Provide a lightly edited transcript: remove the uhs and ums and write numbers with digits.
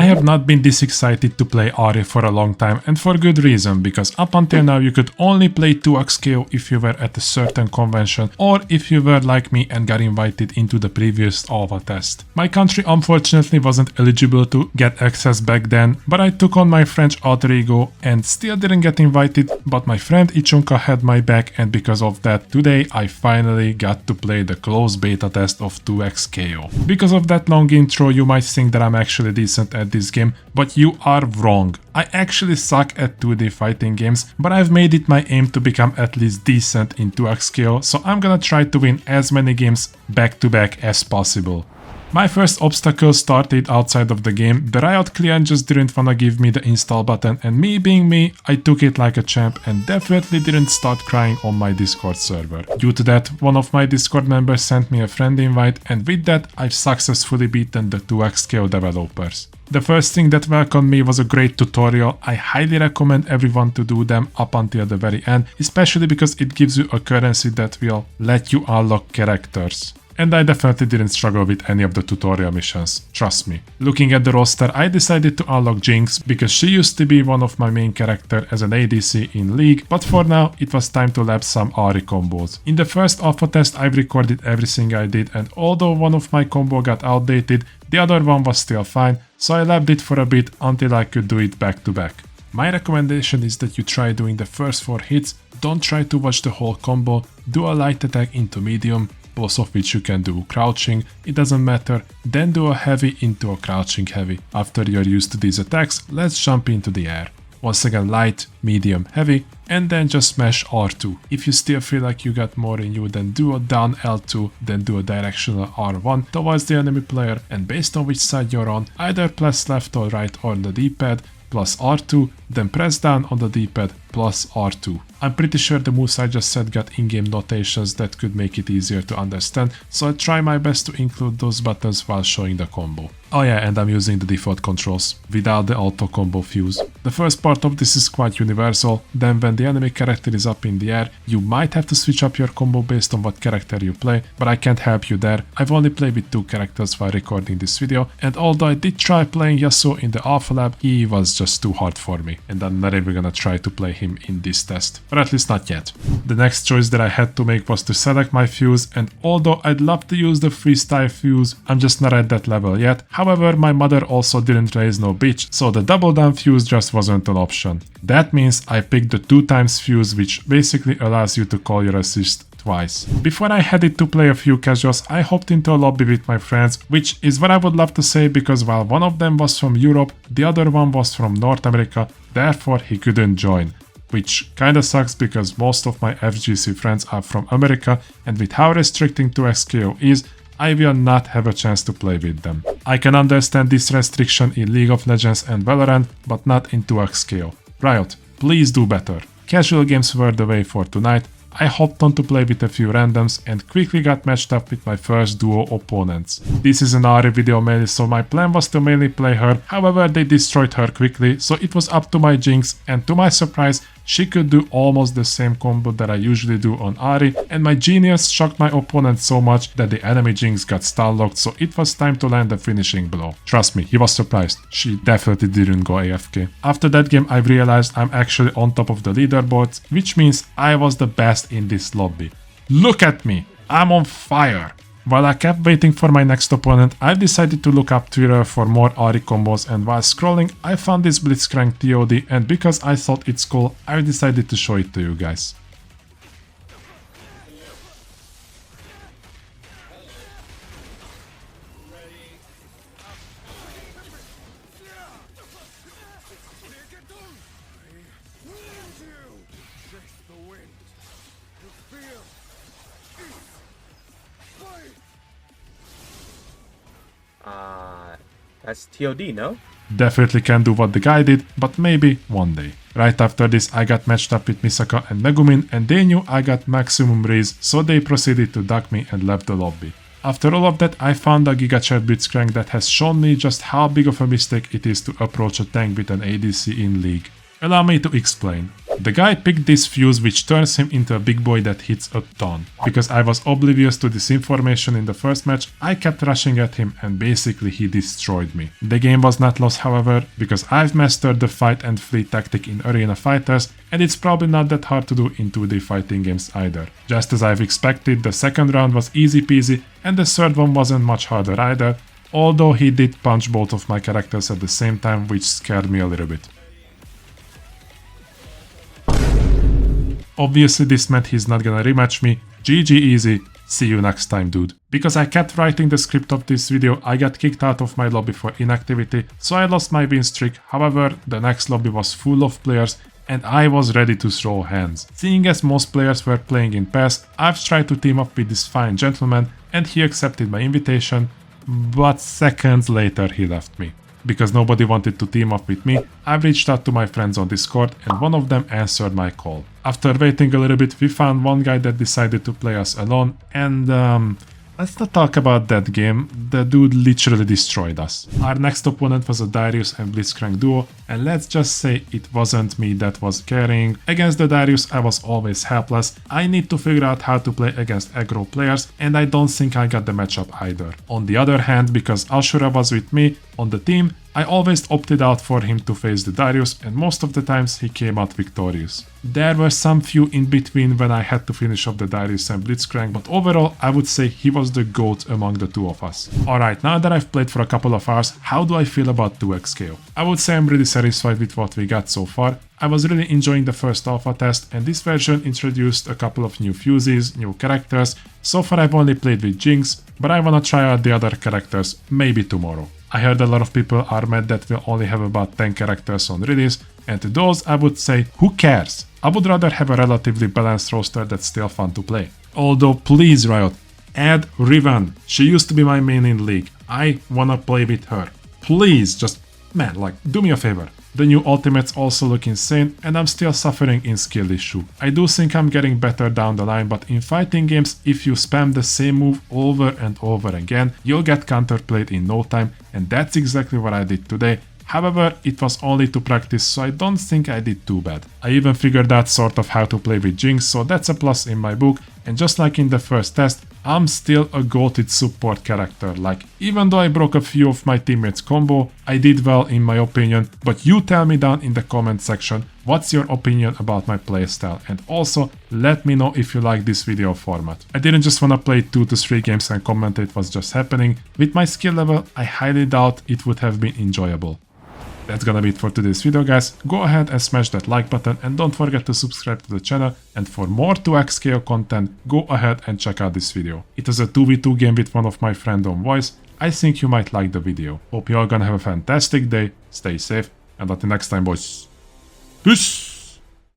have not been this excited to play Ahri for a long time, and for good reason, because up until now you could only play 2x KO if you were at a certain convention or if you were like me and got invited into the previous alpha test. My country unfortunately wasn't eligible to get access back then, but I took on my French alter ego and still didn't get invited, but my friend Ichonka had my back, and because of that today I finally got to play the closed beta test of 2x KO. Because of that long intro you might think that I'm actually decent at this game, but you are wrong. I actually suck at 2D fighting games, but I've made it my aim to become at least decent in 2x KO, so I'm gonna try to win as many games back to back as possible. My first obstacle started outside of the game. The Riot client just didn't wanna give me the install button, and me being me, I took it like a champ and definitely didn't start crying on my Discord server. Due to that, one of my Discord members sent me a friend invite, and with that I've successfully beaten the 2x KO developers. The first thing that welcomed me was a great tutorial. I highly recommend everyone to do them up until the very end, especially because it gives you a currency that will let you unlock characters. And I definitely didn't struggle with any of the tutorial missions, trust me. Looking at the roster, I decided to unlock Jinx because she used to be one of my main characters as an ADC in League, but for now it was time to lab some Ahri combos. In the first alpha test I've recorded everything I did, and although one of my combo got outdated, the other one was still fine, so I labbed it for a bit until I could do it back to back. My recommendation is that you try doing the first 4 hits, don't try to watch the whole combo, do a light attack into medium, both of which you can do crouching, it doesn't matter, then do a heavy into a crouching heavy. After you're used to these attacks, let's jump into the air. Once again light, medium, heavy, and then just smash R2. If you still feel like you got more in you, then do a down L2, then do a directional R1 towards the enemy player, and based on which side you're on, either press left or right on the D-pad, plus R2, then press down on the D-pad, plus R2. I'm pretty sure the moves I just said got in-game notations that could make it easier to understand, so I try my best to include those buttons while showing the combo. Oh yeah, and I'm using the default controls, without the auto combo fuse. The first part of this is quite universal, then when the enemy character is up in the air, you might have to switch up your combo based on what character you play, but I can't help you there. I've only played with 2 characters while recording this video, and although I did try playing Yasuo in the alpha lab, he was just too hard for me, and I'm not even gonna try to play him in this test, or at least not yet. The next choice that I had to make was to select my fuse, and although I'd love to use the freestyle fuse, I'm just not at that level yet. However, my mother also didn't raise no bitch, so the double down fuse just wasn't an option. That means I picked the 2x fuse, which basically allows you to call your assist twice. Before I headed to play a few casuals, I hopped into a lobby with my friends, which is what I would love to say, because while one of them was from Europe, the other one was from North America, therefore he couldn't join. Which kinda sucks because most of my FGC friends are from America, and with how restricting 2x KO is, I will not have a chance to play with them. I can understand this restriction in League of Legends and Valorant, but not in 2x KO. Riot, please do better. Casual games were the way for tonight. I hopped on to play with a few randoms and quickly got matched up with my first duo opponents. This is an Ahri video mainly, so my plan was to mainly play her, however they destroyed her quickly, so it was up to my Jinx, and to my surprise, she could do almost the same combo that I usually do on Ahri, and my genius shocked my opponent so much that the enemy Jinx got stun locked, so it was time to land the finishing blow. Trust me, he was surprised. She definitely didn't go AFK. After that game I realized I'm actually on top of the leaderboards, which means I was the best in this lobby. Look at me! I'm on fire! While I kept waiting for my next opponent, I decided to look up Twitter for more Ahri combos, and while scrolling I found this Blitzcrank TOD, and because I thought it's cool, I decided to show it to you guys. That's TOD, no? Definitely can do what the guy did, but maybe one day. Right after this I got matched up with Misaka and Megumin, and they knew I got maximum raise, so they proceeded to duck me and left the lobby. After all of that I found a Giga Chat Blitzcrank that has shown me just how big of a mistake it is to approach a tank with an ADC in League. Allow me to explain. The guy picked this fuse which turns him into a big boy that hits a ton. Because I was oblivious to this information in the first match, I kept rushing at him and basically he destroyed me. The game was not lost however, because I've mastered the fight and flee tactic in arena fighters, and it's probably not that hard to do in 2D fighting games either. Just as I've expected, the second round was easy peasy and the third one wasn't much harder either, although he did punch both of my characters at the same time, which scared me a little bit. Obviously this meant he's not gonna rematch me. GG easy, see you next time dude. Because I kept writing the script of this video, I got kicked out of my lobby for inactivity, so I lost my win streak. However, the next lobby was full of players and I was ready to throw hands. Seeing as most players were playing in pairs, I've tried to team up with this fine gentleman and he accepted my invitation, but seconds later he left me. Because nobody wanted to team up with me, I reached out to my friends on Discord and one of them answered my call. After waiting a little bit, we found one guy that decided to play us alone and let's not talk about that game, the dude literally destroyed us. Our next opponent was a Darius and Blitzcrank duo, and let's just say it wasn't me that was carrying. Against the Darius I was always helpless, I need to figure out how to play against aggro players and I don't think I got the matchup either. On the other hand, because Ashura was with me on the team, I always opted out for him to face the Darius and most of the times he came out victorious. There were some few in between when I had to finish off the Darius and Blitzcrank, but overall I would say he was the GOAT among the two of us. Alright, now that I've played for a couple of hours, how do I feel about 2xKO? I would say I'm really satisfied with what we got so far. I was really enjoying the first alpha test and this version introduced a couple of new fuses, new characters. So far I've only played with Jinx, but I wanna try out the other characters, maybe tomorrow. I heard a lot of people are mad that we'll only have about 10 characters on release, and to those I would say, who cares? I would rather have a relatively balanced roster that's still fun to play. Although please Riot, add Riven. She used to be my main in League. I wanna play with her. Please, just, man, like, do me a favor. The new ultimates also look insane and I'm still suffering in skill issue. I do think I'm getting better down the line, but in fighting games, if you spam the same move over and over again, you'll get counterplayed in no time, and that's exactly what I did today. However, it was only to practice, so I don't think I did too bad. I even figured out sort of how to play with Jinx, so that's a plus in my book, and just like in the first test, I'm still a goated support character. Like, even though I broke a few of my teammates' combo, I did well in my opinion, but you tell me down in the comment section what's your opinion about my playstyle, and also let me know if you like this video format. I didn't just wanna play 2 to 3 games and commentate what's just happening. With my skill level, I highly doubt it would have been enjoyable. That's gonna be it for today's video guys. Go ahead and smash that like button and don't forget to subscribe to the channel, and for more 2xKO content, go ahead and check out this video. It is a 2v2 game with one of my friends on voice. I think you might like the video. Hope you all gonna have a fantastic day, stay safe, and until next time boys. Peace!